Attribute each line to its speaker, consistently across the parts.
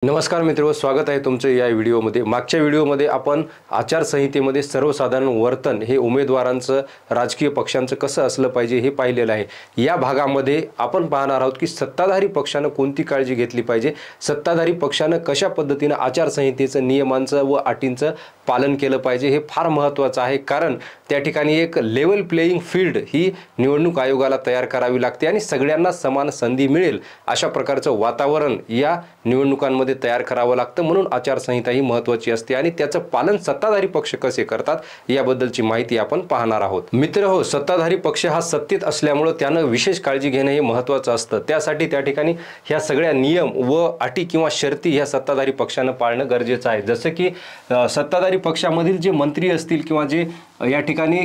Speaker 1: नमस्कार मित्रो, स्वागत आहे तुमचं या व्हिडिओमध्ये। मागच्या व्हिडिओमध्ये आपण आचारसंहितेमध्ये सर्वसाधारण वर्तन हे उमेदवारांचं राजकीय पक्षांचं कसं असलं पाहिजे हे पाहिलेलं आहे। या भागामध्ये आपण पाहणार आहोत की सत्ताधारी पक्षानं कोणती काळजी घेतली पाहिजे, सत्ताधारी पक्षानं कशा पद्धतीने आचारसंहितेचं नियमांचं व अटींचं पालन केलं पाहिजे हे फार महत्त्वाचं आहे। कारण त्या ठिकाणी एक लेवल प्लेइंग फील्ड ही निवडणूक आयोगाला तयार करावी लागते आणि सगळ्यांना समान संधी मिळेल अशा प्रकारचं वातावरण या निवडणुकांमध्ये तयार करावं लागतं। म्हणून आचारसंहिता ही महत्त्वाची असते आणि त्याचं पालन सत्ताधारी पक्ष कसे करतात याबद्दलची माहिती आपण पाहणार आहोत। मित्रहो, सत्ताधारी पक्ष हा सत्तेत असल्यामुळे त्यानं विशेष काळजी घेणं हे महत्त्वाचं असतं। त्यासाठी त्या ठिकाणी ह्या सगळ्या नियम व अटी किंवा शर्ती ह्या सत्ताधारी पक्षानं पाळणं गरजेचं आहे। जसं की सत्ताधारी पक्षामधील जे मंत्री असतील किंवा जे या ठिकाणी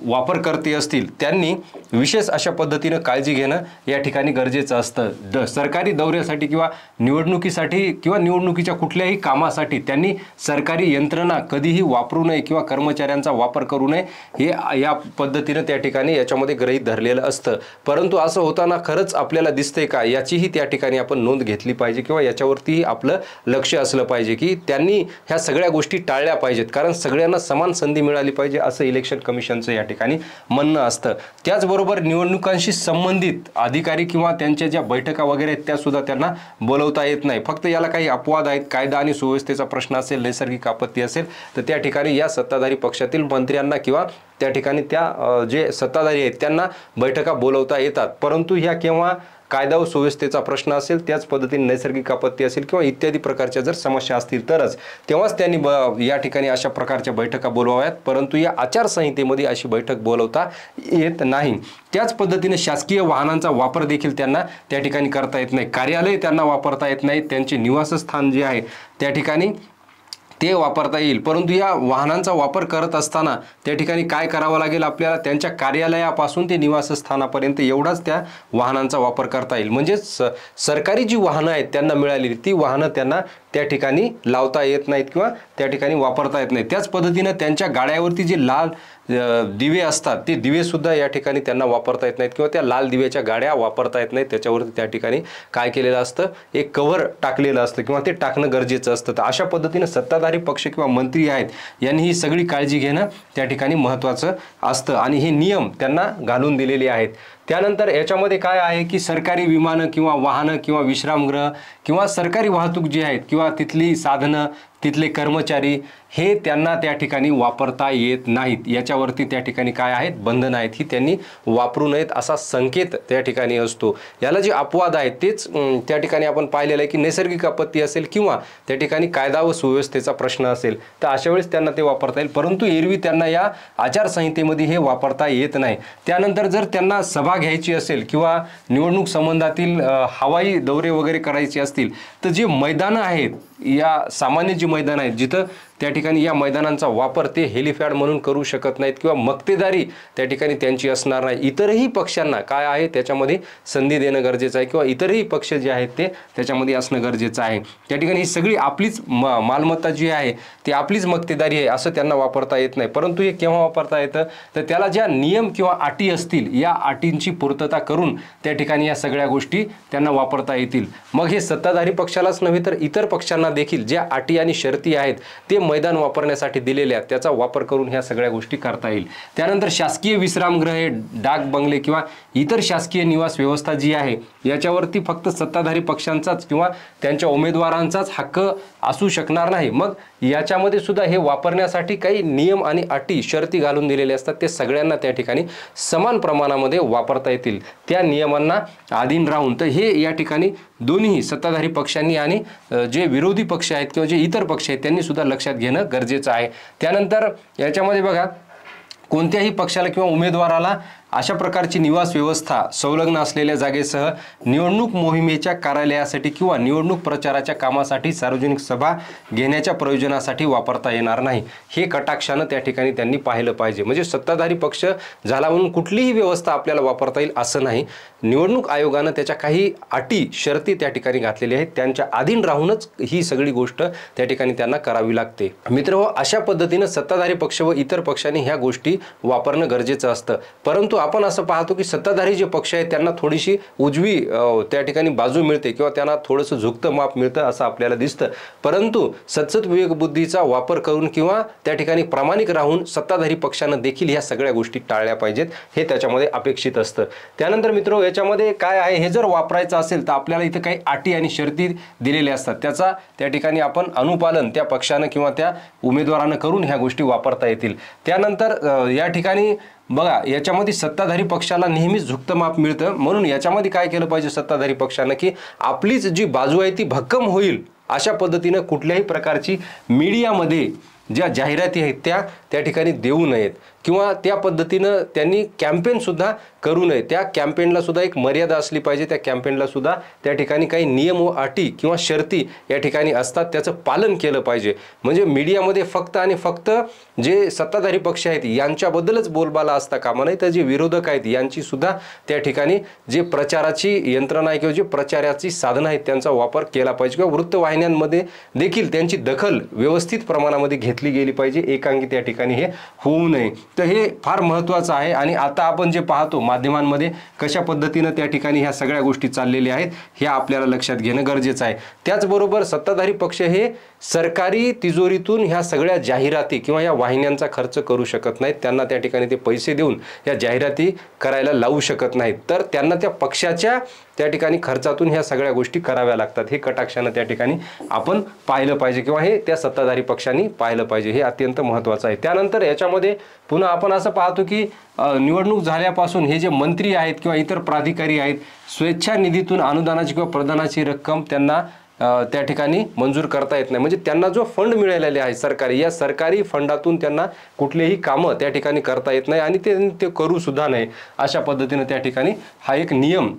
Speaker 1: वापरकर्ते असतील त्यांनी विशेष अशा पद्धतीने काळजी घेणं या ठिकाणी गरजेचं असतं। सरकारी दौऱ्यासाठी किंवा निवडणुकीसाठी किंवा निवडणुकीच्या कुठल्याही कामासाठी त्यांनी सरकारी यंत्रणा कधीही वापरू नये किंवा कर्मचाऱ्यांचा वापर करू नये हे या पद्धतीने त्या ठिकाणी याच्यामध्ये गृहीत धरलेलं असतं। परंतु असं होताना खरंच आपल्याला दिसतंय का याचीही त्या ठिकाणी आपण नोंद घेतली पाहिजे किंवा याच्यावरती आपलं लक्ष असलं पाहिजे की त्यांनी ह्या सगळ्या गोष्टी टाळल्या पाहिजेत। कारण सगळ्यांना समान संधी मिळाली पाहिजे असं इलेक्शन कमिशनचं या ठिकाणी म्हणणं असतं। त्याचबरोबर निवडणुकांशी संबंधित अधिकारी किंवा त्यांच्या ज्या बैठका वगैरे आहेत त्या सुद्धा त्यांना बोलवता येत नाही। फक्त याला काही अपवाद आहेत, कायदा आणि सुव्यवस्थेचा प्रश्न असेल, नैसर्गिक आपत्ती असेल तर त्या ठिकाणी या सत्ताधारी पक्षातील मंत्र्यांना किंवा त्या ठिकाणी त्या जे सत्ताधारी आहेत त्यांना बैठका बोलवता येतात। परंतु ह्या केव्हा कायदा व सुव्यवस्थेचा प्रश्न असेल, त्याच पद्धतीने नैसर्गिक आपत्ती असेल किंवा इत्यादी प्रकारच्या जर समस्या असतील तरच तेव्हाच त्यांनी या ठिकाणी अशा प्रकारच्या बैठका बोलवाव्यात। परंतु या आचारसंहितेमध्ये अशी बैठक बोलवता येत नाही। त्याच पद्धतीने शासकीय वाहनांचा वापर देखील त्यांना त्या ठिकाणी करता येत नाही, कार्यालय त्यांना वापरता येत नाही, त्यांचे निवासस्थान जे आहे त्या ठिकाणी ते वापरता येईल। परंतु या वाहनांचा वापर करत असताना त्या ठिकाणी काय करावं लागेल आपल्याला, त्यांच्या कार्यालयापासून ते निवासस्थानापर्यंत एवढाच त्या वाहनांचा वापर करता येईल। म्हणजे सरकारी जी वाहनं आहेत त्यांना मिळालेली ती वाहनं त्यांना त्या ठिकाणी लावता येत नाहीत किंवा त्या ठिकाणी वापरता येत नाही। त्याच पद्धतीने त्यांच्या गाड्यावरती जे लाल दिवे असतात ते दिवे सुद्धा या ठिकाणी त्यांना वापरता येत नाहीत किंवा त्या लाल दिव्याच्या गाड्या वापरता येत नाहीत। त्याच्यावरती त्या ठिकाणी काय केलेलं असतं, एक कव्हर टाकलेलं असतं किंवा ते टाकणं गरजेचं असतं। तर अशा पद्धतीने सत्ताधारी पक्ष किंवा मंत्री आहेत यांनी ही सगळी काळजी घेणं त्या ठिकाणी महत्त्वाचं असतं आणि हे नियम त्यांना घालून दिलेले आहेत। त्यानंतर याच्यामध्ये काय आहे की सरकारी विमानं किंवा वाहनं किंवा विश्रामगृह किंवा सरकारी वाहतूक जी आहेत किंवा तिथली साधनं, तिथले कर्मचारी हे त्यांना त्या ठिकाणी वापरता येत नाहीत। याच्यावरती त्या ठिकाणी काय आहेत, बंधन आहेत, ही त्यांनी वापरू नयेत असा संकेत त्या ठिकाणी असतो। याला जे अपवाद आहेत तेच त्या ठिकाणी आपण पाहिलेलं आहे की नैसर्गिक आपत्ती असेल किंवा त्या ठिकाणी कायदा व सुव्यवस्थेचा प्रश्न असेल तर अशा वेळेस त्यांना ते वापरता येईल। परंतु एरवी त्यांना या आचारसंहितेमध्ये हे वापरता येत नाही। त्यानंतर जर त्यांना सभा घ्यायची असेल किंवा निवडणूक संबंधातील हवाई दौरे वगैरे करायचे असतील तर जे मैदानं आहेत, या सामान्य जी मैदान आहेत जिथं त्या ठिकाणी या मैदानांचा वापर ते हेलिपॅड म्हणून करू शकत नाहीत किंवा मक्तेदारी त्या ठिकाणी त्यांची असणार नाही। इतरही पक्षांना काय आहे त्याच्यामध्ये संधी देणं गरजेचं आहे किंवा इतरही पक्ष जे आहेत ते त्याच्यामध्ये असणं गरजेचं आहे। त्या ठिकाणी ही सगळी आपलीच मालमत्ता जी आहे ती आपलीच मक्तेदारी आहे असं त्यांना वापरता येत नाही। परंतु हे केव्हा वापरता येतं तर त्याला ज्या नियम किंवा अटी असतील या अटींची पूर्तता करून त्या ठिकाणी या सगळ्या गोष्टी त्यांना वापरता येतील। मग हे सत्ताधारी पक्षालाच नव्हे तर इतर पक्षांना देखील ज्या अटी आणि शर्ती आहेत ते मैदान वापरण्यासाठी दिलेल्या त्याचा वापर करून ह्या सगळ्या गोष्टी करता येईल। त्यानंतर शासकीय विश्रामगृहे, डाक बंगले किंवा इतर शासकीय निवास व्यवस्था जी आहे याच्यावरती फक्त सत्ताधारी पक्षांचाच किंवा त्यांच्या उमेदवारांचाच हक्क असू शकणार नाही। मग याच्यामध्ये सुद्धा हे वापरण्यासाठी काही नियम आणि अटी शर्ती घालून दिलेले असतात, ते सगळ्यांना त्या ठिकाणी समान प्रमाणामध्ये वापरता येतील त्या नियमांना अधीन राहून। तर हे या ठिकाणी दोन्ही सत्ताधारी पक्षांनी आणि जे विरोधी पक्ष आहेत किंवा जे इतर पक्ष आहेत त्यांनी सुद्धा लक्षात घेणं गरजेचं आहे। त्यानंतर याच्यामध्ये बघा, कोणत्याही पक्षाला किंवा उमेदवाराला अशा प्रकारची निवास व्यवस्था संलग्न असलेल्या जागेसह निवडणूक मोहिमेच्या कार्यालयासाठी किंवा निवडणूक प्रचाराच्या कामासाठी सार्वजनिक सभा घेण्याच्या प्रयोजनासाठी वापरता येणार नाही। हे कटाक्षानं त्या ठिकाणी त्यांनी पाहिलं पाहिजे। म्हणजे सत्ताधारी पक्ष झाला म्हणून कुठलीही व्यवस्था आपल्याला वापरता येईल असं नाही। निवडणूक आयोगानं त्याच्या काही अटी शर्ती त्या ठिकाणी घातलेल्या आहेत, त्यांच्या अधीन राहूनच ही सगळी गोष्ट त्या ठिकाणी त्यांना करावी लागते. मित्रहो, अशा पद्धतीनं सत्ताधारी पक्ष व इतर पक्षांनी ह्या गोष्टी वापरणं गरजेचं असतं. परंतु आपण असं पाहतो की सत्ताधारी जे पक्ष आहेत त्यांना थोडीशी उजवी त्या ठिकाणी बाजू मिळते किंवा त्यांना थोडंसं झुकतं माप मिळतं असं आपल्याला दिसतं. परंतु सद्सद विवेकबुद्धीचा वापर करून किंवा त्या ठिकाणी प्रामाणिक राहून सत्ताधारी पक्षानं देखील ह्या सगळ्या गोष्टी टाळल्या पाहिजेत, हे त्याच्यामध्ये अपेक्षित असतं. त्यानंतर मित्र, याच्यामध्ये काय आहे, हे जर वापरायचं असेल तर आपल्याला इथं काही अटी आणि शर्ती दिलेल्या असतात. त्याचा त्या ठिकाणी आपण अनुपालन त्या पक्षानं किंवा त्या उमेदवारानं करून ह्या गोष्टी वापरता येतील. त्यानंतर या ठिकाणी बघा, याच्यामध्ये सत्ताधारी पक्षाला नेहमीच झुकतं माप मिळतं. म्हणून याच्यामध्ये काय केलं पाहिजे सत्ताधारी पक्षानं, की आपलीच जी बाजू आहे ती भक्कम होईल अशा पद्धतीनं कुठल्याही प्रकारची मीडियामध्ये ज्या जाहिराती आहेत त्या ठिकाणी देऊ नयेत किंवा त्या पद्धतीनं त्यांनी कॅम्पेनसुद्धा करू नये. त्या कॅम्पेनला सुद्धा एक मर्यादा असली पाहिजे. त्या कॅम्पेनला सुद्धा त्या ठिकाणी काही नियम व अटी किंवा शर्ती या ठिकाणी असतात, त्याचं पालन केलं पाहिजे. म्हणजे मीडियामध्ये फक्त आणि फक्त जे सत्ताधारी पक्ष आहेत यांच्याबद्दलच बोलबाला असता कामा नये, तर जे विरोधक आहेत यांची सुद्धा त्या ठिकाणी जे प्रचाराची यंत्रणा आहे किंवा जे प्रचाराची साधनं आहेत त्यांचा वापर केला पाहिजे किंवा वृत्तवाहिन्यांमध्ये देखील त्यांची दखल व्यवस्थित प्रमाणामध्ये घेतली गेली पाहिजे. एकांगी त्या ठिकाणी हे होऊ नये. तर हे फार महत्त्वाचं आहे. आणि आता आपण जे पाहतो माध्यमांमध्ये कशा पद्धतीनं त्या ठिकाणी ह्या सगळ्या गोष्टी चाललेल्या आहेत ह्या आपल्याला लक्षात घेणं गरजेचं आहे. त्याचबरोबर सत्ताधारी पक्ष हे सरकारी तिजोरीतून ह्या सगळ्या जाहिराती किंवा या वाहिन्यांचा खर्च करू शकत नाहीत. त्यांना त्या ठिकाणी ते पैसे देऊन या जाहिराती करायला लावू शकत नाहीत. तर त्यांना त्या पक्षाच्या त्या ठिकाणी खर्चातून ह्या सगळ्या गोष्टी कराव्या लागतात. हे कटाक्षानं त्या ठिकाणी आपण पाहिलं पाहिजे किंवा हे त्या सत्ताधारी पक्षांनी पाहिलं पाहिजे. हे अत्यंत महत्त्वाचं आहे. त्यानंतर याच्यामध्ये पुन्हा आपण असं पाहतो की निवडणूक झाल्यापासून हे जे मंत्री आहेत किंवा इतर प्राधिकारी आहेत, स्वेच्छा निधीतून अनुदानाची किंवा प्रदानाची रक्कम त्यांना त्या ठिकाणी मंजूर करता येत नाही. म्हणजे त्यांना जो फंड मिळालेले आहे सरकारी, या सरकारी फंडातून त्यांना कुठलेही कामं त्या ठिकाणी करता येत नाही आणि ते करू सुद्धा नाही. अशा पद्धतीनं त्या ठिकाणी हा एक नियम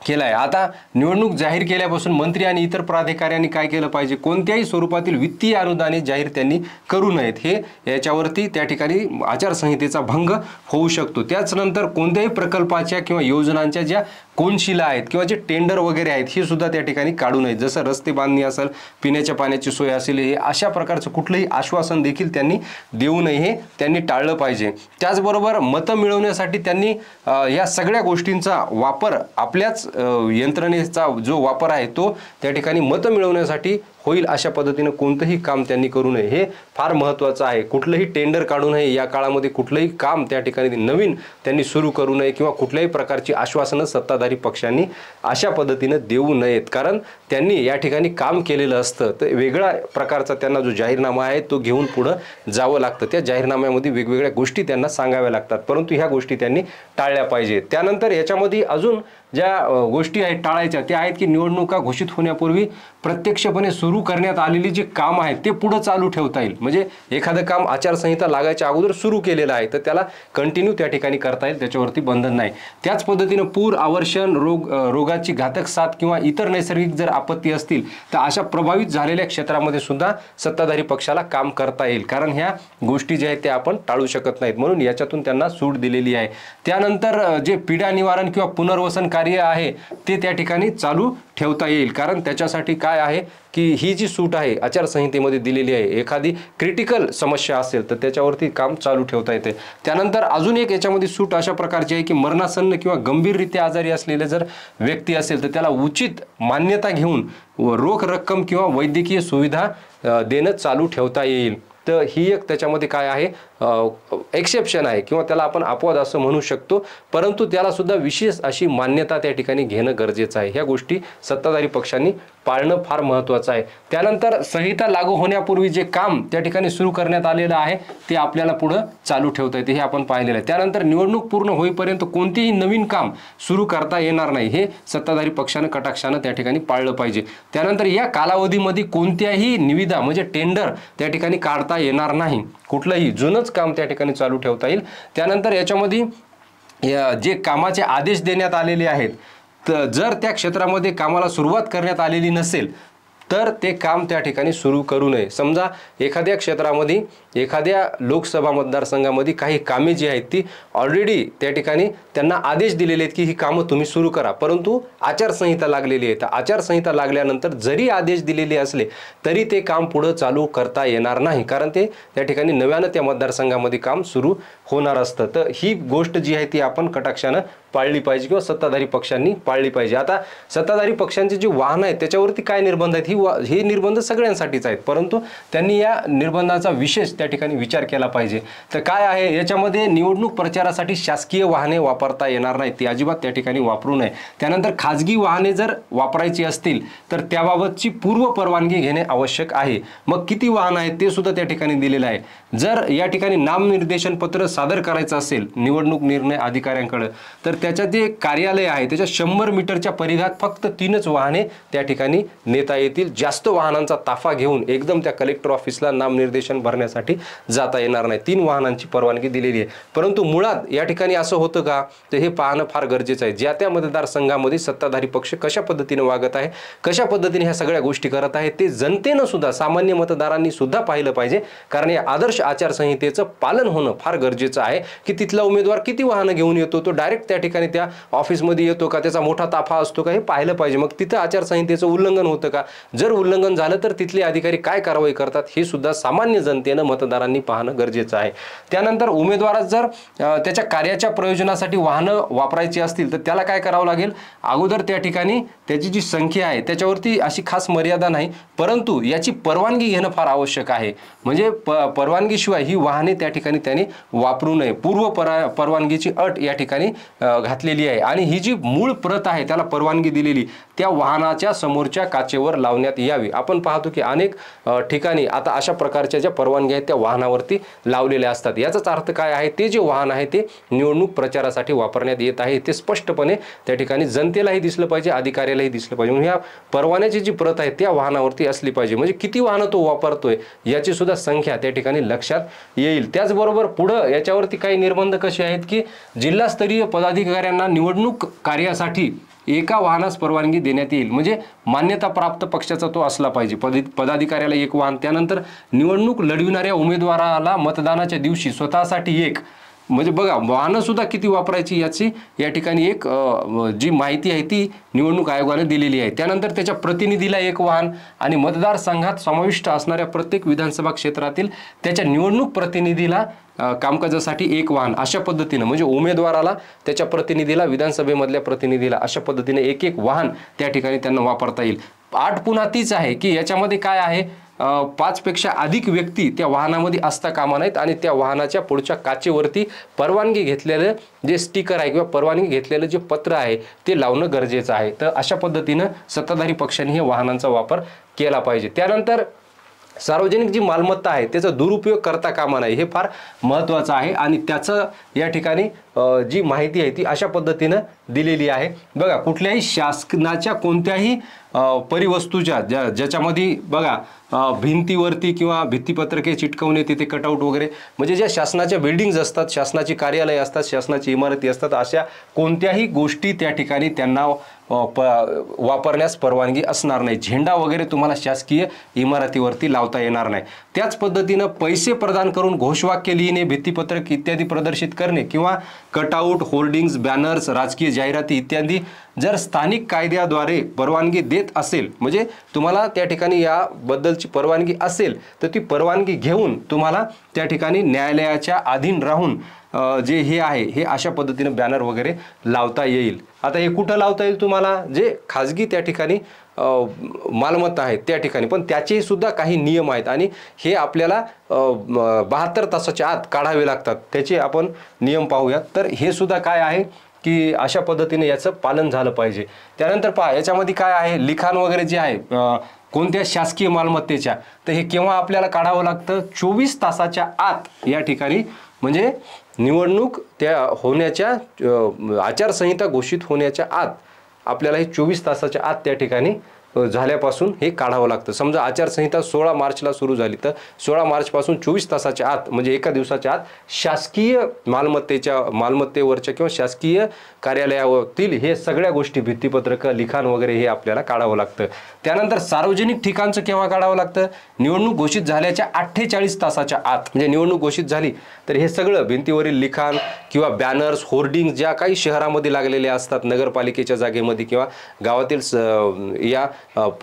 Speaker 1: केला आहे. आता निवडणूक जाहीर केल्यापासून मंत्री आणि इतर प्राधिकाऱ्यांनी काय केलं पाहिजे, कोणत्याही स्वरूपातील वित्तीय अनुदाने जाहीर त्यांनी करू नयेत. हे याच्यावरती त्या ठिकाणी आचारसंहितेचा भंग होऊ शकतो. त्याचनंतर कोणत्याही प्रकल्पाच्या किंवा योजनांच्या ज्या कोनशिला आहेत किंवा जे टेंडर वगैरे आहेत ही सुद्धा त्या ठिकाणी काढू नयेत. जसं रस्ते बांधणी असेल, पिण्याच्या पाण्याची सोय असेल, हे अशा प्रकारचं कुठलंही आश्वासन देखील त्यांनी देऊ नये, हे त्यांनी टाळलं पाहिजे. त्याचबरोबर मतं मिळवण्यासाठी त्यांनी या सगळ्या गोष्टींचा वापर, आपल्याच यंत्रणेचा जो वापर आहे तो त्या ठिकाणी मतं मिळवण्यासाठी होईल अशा पद्धतीनं कोणतंही काम त्यांनी करू नये. हे फार महत्त्वाचं आहे. कुठलंही टेंडर काढू नये. या काळामध्ये कुठलंही काम त्या ठिकाणी नवीन त्यांनी सुरू करू नये किंवा कुठल्याही प्रकारची आश्वासनं सत्ताधारी पक्षांनी अशा पद्धतीनं देऊ नयेत. कारण त्यांनी या ठिकाणी काम केलेलं असतं, तर वेगळ्या प्रकारचा त्यांना जो जाहीरनामा आहे तो घेऊन पुढं जावं लागतं. त्या जाहीरनाम्यामध्ये वेगवेगळ्या गोष्टी त्यांना सांगाव्या लागतात, परंतु ह्या गोष्टी त्यांनी टाळल्या पाहिजेत. त्यानंतर याच्यामध्ये अजून ज्या गोष्टी आहेत टाळायच्या त्या आहेत की निवडणुका घोषित होण्यापूर्वी प्रत्यक्षपणे सुरू करण्यात आलेली जे काम आहे ते पुढे चालू ठेवता येईल. म्हणजे एखादं काम आचारसंहिता लागायच्या अगोदर सुरू केलेलं आहे तर त्याला कंटिन्यू त्या ठिकाणी करता येईल, त्याच्यावरती बंधन नाही. त्याच पद्धतीनं पूर, आवर्षण, रोगाची घातक साथ किंवा इतर नैसर्गिक जर आपत्ती असतील तर अशा प्रभावित झालेल्या क्षेत्रामध्ये सुद्धा सत्ताधारी पक्षाला काम करता येईल. कारण ह्या गोष्टी ज्या आहेत त्या आपण टाळू शकत नाहीत, म्हणून याच्यातून त्यांना सूट दिलेली आहे. त्यानंतर जे पीडा निवारण किंवा पुनर्वसन कार्य आहे ते त्या ठिकाणी चालू ठेवता येईल. कारण त्याच्यासाठी काय आहे की ही जी सूट आहे आचारसंहितेमध्ये दिलेली आहे, एखादी क्रिटिकल समस्या असेल तर त्याच्यावरती काम चालू ठेवता येते. त्यानंतर अजून एक याच्यामध्ये सूट अशा प्रकारची आहे की मरणासन्न किंवा गंभीररित्या आजारी असलेले जर व्यक्ती असेल तर त्याला उचित मान्यता घेऊन रोख रक्कम किंवा वैद्यकीय सुविधा देणं चालू ठेवता येईल. तर ही एक त्याच्यामध्ये काय आहे एक्सेप्शन आहे किंवा त्याला आपण अपवाद असं म्हणू शकतो, परंतु त्याला सुद्धा विशेष अशी मान्यता त्या ठिकाणी घेणं गरजेचं आहे. ह्या गोष्टी सत्ताधारी पक्षांनी पाळणं फार महत्त्वाचं आहे. त्यानंतर संहिता लागू होण्यापूर्वी जे काम त्या ठिकाणी सुरू करण्यात आलेलं आहे ते आपल्याला पुढं चालू ठेवता येते, हे आपण पाहिलेलं आहे. त्यानंतर निवडणूक पूर्ण होईपर्यंत कोणतेही नवीन काम सुरू करता येणार नाही, हे सत्ताधारी पक्षानं कटाक्षानं त्या ठिकाणी पाळलं पाहिजे. त्यानंतर या कालावधीमध्ये कोणत्याही निविदा म्हणजे टेंडर त्या ठिकाणी काढता येणार नाही, कुठलंही जुनंच काम त्या ठिकाणी चालू ठेवता येईल. त्यानंतर याच्यामध्ये जे कामाचे आदेश देण्यात आलेले आहेत तर जर त्या क्षेत्रामध्ये कामाला सुरुवात करण्यात आलेली नसेल तर ते काम त्या ठिकाणी सुरू करू नये. समजा एखाद्या क्षेत्रामध्ये एखाद्या लोकसभा मतदारसंघामध्ये काही कामे जी आहेत ती ऑलरेडी त्या ठिकाणी त्यांना आदेश दिलेले आहेत की ही कामं तुम्ही सुरू करा, परंतु आचारसंहिता लागलेली आहे. तर आचारसंहिता लागल्यानंतर जरी आदेश दिलेले असले तरी ते काम पुढे चालू करता येणार नाही, कारण ते त्या ठिकाणी नव्यानं त्या मतदारसंघामध्ये काम सुरू होणार असतं. तर ही गोष्ट जी आहे ती आपण कटाक्षानं पाळली पाहिजे किंवा सत्ताधारी पक्षांनी पाळली पाहिजे. आता सत्ताधारी पक्षांची जी वाहनं आहेत त्याच्यावरती काय निर्बंध आहेत, हे निर्बंध सगळ्यांसाठीच आहेत, परंतु त्यांनी या निर्बंधाचा विशेष त्या ठिकाणी विचार केला पाहिजे. तर काय आहे याच्यामध्ये, निवडणूक प्रचारासाठी शासकीय वाहने वापरता येणार नाहीत, ती अजिबात त्या ठिकाणी वापरू नये. त्यानंतर खाजगी वाहने जर वापरायची असतील तर त्याबाबतची पूर्व परवानगी घेणे आवश्यक आहे. मग किती वाहनं आहेत ते सुद्धा त्या ठिकाणी दिलेलं आहे. जर या ठिकाणी नामनिर्देशन पत्र सादर करायचं असेल निवडणूक निर्णय अधिकाऱ्यांकडे, तर त्याच्या जे कार्यालय आहे त्याच्या 100 मीटरच्या परिघात फक्त 3च वाहने त्या ठिकाणी नेता येतील. जास्त वाहनांचा ताफा घेऊन एकदम त्या कलेक्टर ऑफिसला नामनिर्देशन भरण्यासाठी जाता येणार नाही. 3 वाहनांची परवानगी दिलेली आहे. परंतु मुळात या ठिकाणी असं होतं का, तर हे पाहणं फार गरजेचं आहे. ज्या त्या मतदारसंघामध्ये सत्ताधारी पक्ष कशा पद्धतीने वागत आहे, कशा पद्धतीने ह्या सगळ्या गोष्टी करत आहे, ते जनतेनं सुद्धा, सामान्य मतदारांनी सुद्धा पाहिलं पाहिजे. कारण या आदर्श आचारसंहितेचं पालन होणं फार गरजेचं आहे. की तिथला उमेदवार किती वाहनं घेऊन येतो, तो डायरेक्ट त्या ठिकाणी त्या ऑफिसमध्ये येतो का, त्याचा मोठा ताफा असतो का, हे पाहिलं पाहिजे. मग तिथं आचारसंहितेचं उल्लंघन होतं का, जर उल्लंघन झालं तर तिथले अधिकारी काय कारवाई करतात हे सुद्धा सामान्य जनतेनं, मतदारांनी पाहणं गरजेचं आहे. त्यानंतर उमेदवारात जर त्याच्या कार्याच्या प्रयोजनासाठी वाहनं वापरायची असतील तर त्याला काय करावं लागेल, अगोदर त्या ठिकाणी त्याची जी संख्या आहे त्याच्यावरती अशी खास मर्यादा नाही, परंतु याची परवानगी घेणं फार आवश्यक आहे. म्हणजे परवानगीशिवाय ही वाहने त्या ठिकाणी त्याने वापरू नये. पूर्व परवानगीची अट या ठिकाणी घातलेली आहे. आणि ही जी मूळ प्रत आहे त्याला परवानगी दिलेली त्या वाहनाच्या समोरच्या काचेवर लावण्यात यावी. आपण पाहतो की अनेक ठिकाणी आता अशा प्रकारच्या ज्या परवानग्या आहेत त्या वाहनावरती लावलेल्या असतात. याचाच अर्थ काय आहे, ते जे वाहन आहे ते निवडणूक प्रचारासाठी वापरण्यात येत आहे ते स्पष्टपणे त्या ठिकाणी जनतेलाही दिसलं पाहिजे, अधिकाऱ्यालाही दिसलं पाहिजे. म्हणून ह्या परवान्याची जी प्रत आहे त्या वाहनावरती असली पाहिजे. म्हणजे किती वाहनं तो वापरतोय याची सुद्धा संख्या त्या ठिकाणी लक्षात येईल. त्याचबरोबर पुढं याच्यावरती काही निर्बंध कसे आहेत की जिल्हास्तरीय पदाधिकाऱ्यांना निवडणूक कार्यासाठी एका वाहनास परवानगी देण्यात येईल. म्हणजे मान्यता प्राप्त पक्षाचा तो असला पाहिजे. पदाधिकाऱ्याला 1 वाहन, त्यानंतर निवडणूक लढविणाऱ्या उमेदवाराला मतदानाच्या दिवशी स्वतःसाठी 1, म्हणजे बघा वाहनं सुद्धा किती वापरायची याची या ठिकाणी एक जी माहिती आहे ती निवडणूक आयोगाने दिलेली आहे. त्यानंतर त्याच्या प्रतिनिधीला 1 वाहन आणि मतदारसंघात समाविष्ट असणाऱ्या प्रत्येक विधानसभा क्षेत्रातील त्याच्या निवडणूक प्रतिनिधीला कामकाजासाठी 1 वाहन, अशा पद्धतीनं म्हणजे उमेदवाराला, त्याच्या प्रतिनिधीला, विधानसभेमधल्या प्रतिनिधीला अशा पद्धतीने 1 वाहन त्या ठिकाणी त्यांना वापरता येईल. अट पुन्हा तीच आहे की याच्यामध्ये काय आहे, 5 पेक्षा अधिक व्यक्ती त्या वाहनामध्ये असता कामा नाहीत आणि त्या वाहनाच्या पुढच्या काचेवरती परवानगी घेतलेलं जे स्टिकर आहे किंवा परवानगी घेतलेलं जे पत्र आहे ते लावणं गरजेचं आहे. तर अशा पद्धतीनं सत्ताधारी पक्षांनी हे वाहनांचा वापर केला पाहिजे. त्यानंतर सार्वजनिक जी मालमत्ता आहे त्याचा दुरुपयोग करता कामा नये, हे फार महत्त्वाचं आहे. आणि त्याचं या ठिकाणी जी माहिती आहे ती अशा पद्धतीनं दिलेली आहे. बघा कुठल्याही शासनाच्या कोणत्याही परिवस्तूच्या ज्याच्यामध्ये बघा भिंतीवरती किंवा भित्तीपत्रके चिटकवणे, तिथे कटआउट वगैरे, म्हणजे ज्या शासनाच्या बिल्डिंग्स असतात, शासनाची कार्यालय असतात, शासनाची इमारती असतात, अशा कोणत्याही गोष्टी त्या ठिकाणी त्यांना वापरण्यास परवानगी असणार नाही. झेंडा वगैरे तुम्हाला शासकीय इमारतीवरती लावता येणार नाही. त्याच पद्धतीनं पैसे प्रदान करून घोषवाक्य लिहिणे, भित्तीपत्रक इत्यादी प्रदर्शित करणे किंवा कटआउट, होर्डिंग्स, बॅनर्स, राजकीय जाहिराती इत्यादी जर स्थानिक कायद्याद्वारे परवानगी देत असेल, म्हणजे तुम्हाला त्या ठिकाणी याबद्दलची परवानगी असेल तर ती परवानगी घेऊन तुम्हाला त्या ठिकाणी न्यायालयाच्या अधीन राहून जे हे आहे हे अशा पद्धतीने बॅनर वगैरे लावता येईल. आता हे कुठं लावता येईल तुम्हाला, जे खाजगी त्या ठिकाणी मालमत्ता आहेत त्या ठिकाणी, पण त्याचे सुद्धा काही नियम आहेत आणि हे आपल्याला 72 तासाच्या आत काढावे लागतात. त्याचे आपण नियम पाहूयात. तर हे सुद्धा काय आहे की अशा पद्धतीने याचं पालन झालं पाहिजे. त्यानंतर पहा याच्यामध्ये काय आहे, लिखाण वगैरे जे आहे कोणत्या शासकीय मालमत्तेच्या, तर हे केव्हा आपल्याला काढावं लागतं, 24 तासाच्या आत या ठिकाणी, म्हणजे निवडणूक त्या होण्याच्या आचारसंहिता घोषित होण्याच्या आत आपल्याला हे 24 तासाच्या आत त्या ठिकाणी झाल्यापासून हे काढावं लागतं. समजा आचारसंहिता 16 मार्चला सुरू झाली तर 16 मार्चपासून 24 तासाच्या आत म्हणजे एका दिवसाच्या आत शासकीय मालमत्तेवरच्या किंवा शासकीय कार्यालयावरील हे सगळ्या गोष्टी भित्तीपत्रकं लिखाण वगैरे हे आपल्याला काढावं लागतं. त्यानंतर सार्वजनिक ठिकाणचं केव्हा काढावं लागतं? निवडणूक घोषित झाल्याच्या 48 तासाच्या आत. म्हणजे निवडणूक घोषित झाली तर हे सगळं भिंतीवरील लिखाण किंवा बॅनर्स होर्डिंग ज्या काही शहरामध्ये लागलेले असतात नगरपालिकेच्या जागेमध्ये किंवा गावातील या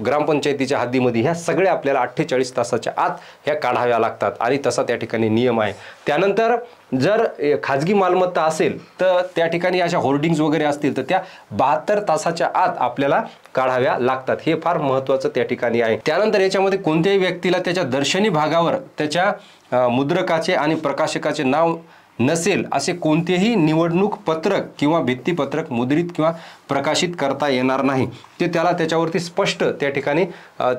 Speaker 1: ग्रामपंचायतीच्या हद्दीमध्ये ह्या सगळ्या आपल्याला 48 तासाच्या आत ह्या काढाव्या लागतात आणि तसा त्या ठिकाणी नियम आहे. त्यानंतर जर खाजगी मालमत्ता असेल तर त्या ठिकाणी अशा होर्डिंग्स वगैरे असतील तर त्या 72 तासाच्या आत आपल्याला काढाव्या लागतात. हे फार महत्त्वाचं त्या ठिकाणी आहे. त्यानंतर याच्यामध्ये कोणत्याही व्यक्तीला त्याच्या दर्शनी भागावर त्याच्या मुद्रकाचे आणि प्रकाशकाचे नाव नसेल असे कोणतेही निवडणूक पत्रक किंवा भित्तीपत्रक मुद्रित किंवा प्रकाशित करता येणार नाही. ते त्याला त्याच्यावरती स्पष्ट त्या ठिकाणी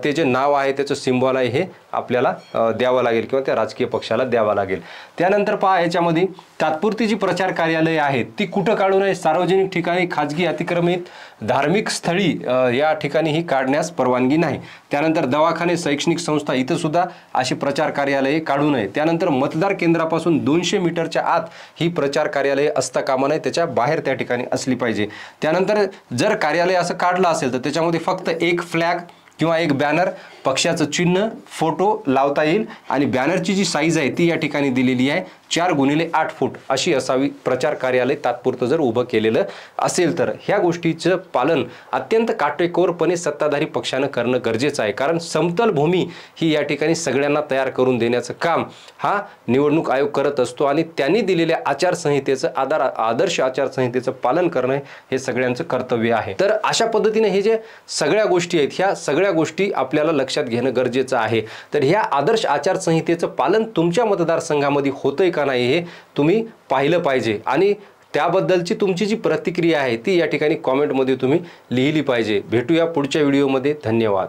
Speaker 1: ते जे नाव आहे त्याचं सिम्बॉल आहे हे आपल्याला द्यावं लागेल किंवा त्या राजकीय पक्षाला द्यावं लागेल. त्यानंतर पहा याच्यामध्ये तात्पुरती जी प्रचार कार्यालये आहेत ती कुठं काढू नये? सार्वजनिक ठिकाणी, खाजगी अतिक्रमित धार्मिक स्थळी या ठिकाणी ही काढण्यास परवानगी नाही. त्यानंतर दवाखाने, शैक्षणिक संस्था इथं सुद्धा अशी प्रचार कार्यालये काढू नये. त्यानंतर मतदार केंद्रापासून 200 मीटरच्या आत ही प्रचार कार्यालये असता कामा नये, त्याच्या बाहेर त्या ठिकाणी असली पाहिजे. त्यानंतर जर कार्यालय असं काढलं असेल तर त्याच्यामध्ये फक्त एक फ्लॅग किंवा एक बॅनर, पक्षाचं चिन्ह, फोटो लावता येईल आणि बॅनरची जी साईज आहे ती या ठिकाणी दिलेली आहे 4x8 फूट अशी असावी. प्रचार कार्यालय तात्पुरतं जर उभं केलेलं असेल तर ह्या गोष्टीचं पालन अत्यंत काटेकोरपणे सत्ताधारी पक्षानं करणं गरजेचं आहे. कारण समतल भूमी ही या ठिकाणी सगळ्यांना तयार करून देण्याचं काम हा निवडणूक आयोग करत असतो आणि त्यांनी दिलेल्या आचारसंहितेचं आदर्श आचारसंहितेचं पालन करणं हे सगळ्यांचं कर्तव्य आहे. तर अशा पद्धतीने हे जे सगळ्या गोष्टी आहेत ह्या सगळ्या गोष्टी आपल्याला लक्षात घेणं गरजेचं आहे. तर ह्या आदर्श आचारसंहितेचं पालन तुमच्या मतदारसंघामध्ये होतंय का नाही हे तुम्ही पाहिलं पाहिजे आणि त्याबद्दलची तुमची जी प्रतिक्रिया आहे ती या ठिकाणी कॉमेंटमध्ये तुम्ही लिहिली पाहिजे. भेटूया पुढच्या व्हिडिओमध्ये. धन्यवाद.